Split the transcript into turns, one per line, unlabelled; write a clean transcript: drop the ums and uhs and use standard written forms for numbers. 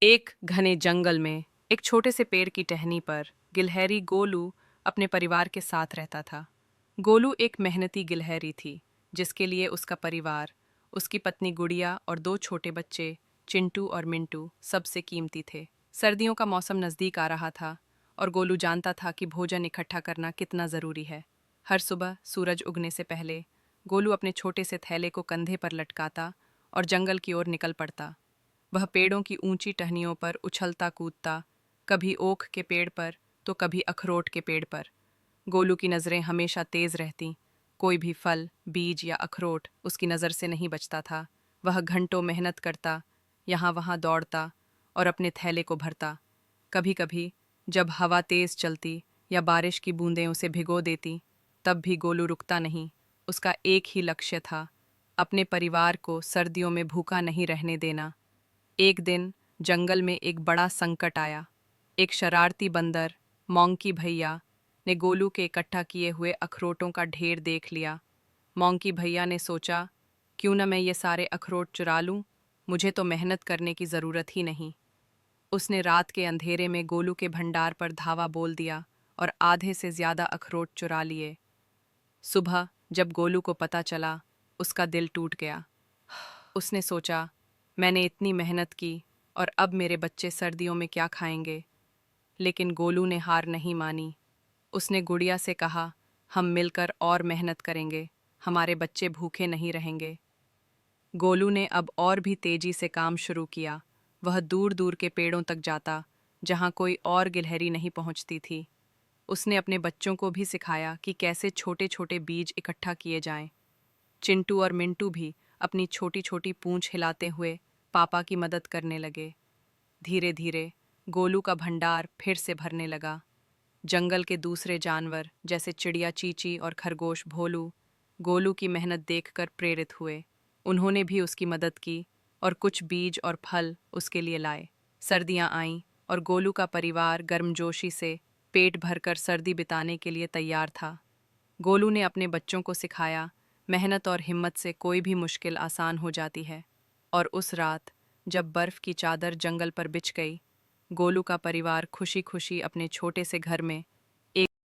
एक घने जंगल में एक छोटे से पेड़ की टहनी पर गिलहरी गोलू अपने परिवार के साथ रहता था। गोलू एक मेहनती गिलहरी थी, जिसके लिए उसका परिवार, उसकी पत्नी गुड़िया और दो छोटे बच्चे चिंटू और मिंटू सबसे कीमती थे। सर्दियों का मौसम नज़दीक आ रहा था और गोलू जानता था कि भोजन इकट्ठा करना कितना ज़रूरी है। हर सुबह सूरज उगने से पहले गोलू अपने छोटे से थैले को कंधे पर लटकाता और जंगल की ओर निकल पड़ता। वह पेड़ों की ऊंची टहनियों पर उछलता कूदता, कभी ओक के पेड़ पर तो कभी अखरोट के पेड़ पर। गोलू की नज़रें हमेशा तेज रहतीं, कोई भी फल, बीज या अखरोट उसकी नज़र से नहीं बचता था। वह घंटों मेहनत करता, यहाँ वहाँ दौड़ता और अपने थैले को भरता। कभी कभी जब हवा तेज चलती या बारिश की बूंदें उसे भिगो देती, तब भी गोलू रुकता नहीं। उसका एक ही लक्ष्य था, अपने परिवार को सर्दियों में भूखा नहीं रहने देना। एक दिन जंगल में एक बड़ा संकट आया। एक शरारती बंदर, मॉन्की भैया, ने गोलू के इकट्ठा किए हुए अखरोटों का ढेर देख लिया। मॉन्की भैया ने सोचा, क्यों न मैं ये सारे अखरोट चुरा लूं, मुझे तो मेहनत करने की ज़रूरत ही नहीं। उसने रात के अंधेरे में गोलू के भंडार पर धावा बोल दिया और आधे से ज़्यादा अखरोट चुरा लिए। सुबह जब गोलू को पता चला, उसका दिल टूट गया। उसने सोचा, मैंने इतनी मेहनत की और अब मेरे बच्चे सर्दियों में क्या खाएंगे। लेकिन गोलू ने हार नहीं मानी। उसने गुड़िया से कहा, हम मिलकर और मेहनत करेंगे, हमारे बच्चे भूखे नहीं रहेंगे। गोलू ने अब और भी तेजी से काम शुरू किया। वह दूर दूर के पेड़ों तक जाता, जहाँ कोई और गिलहरी नहीं पहुँचती थी। उसने अपने बच्चों को भी सिखाया कि कैसे छोटे छोटे बीज इकट्ठा किए जाएं। चिंटू और मिंटू भी अपनी छोटी छोटी पूंछ हिलाते हुए पापा की मदद करने लगे। धीरे धीरे गोलू का भंडार फिर से भरने लगा। जंगल के दूसरे जानवर जैसे चिड़िया चींची और खरगोश भोलू गोलू की मेहनत देखकर प्रेरित हुए। उन्होंने भी उसकी मदद की और कुछ बीज और फल उसके लिए लाए। सर्दियां आईं और गोलू का परिवार गर्मजोशी से पेट भरकर सर्दी बिताने के लिए तैयार था। गोलू ने अपने बच्चों को सिखाया, मेहनत और हिम्मत से कोई भी मुश्किल आसान हो जाती है। और उस रात जब बर्फ की चादर जंगल पर बिछ गई, गोलू का परिवार खुशी खुशी अपने छोटे से घर में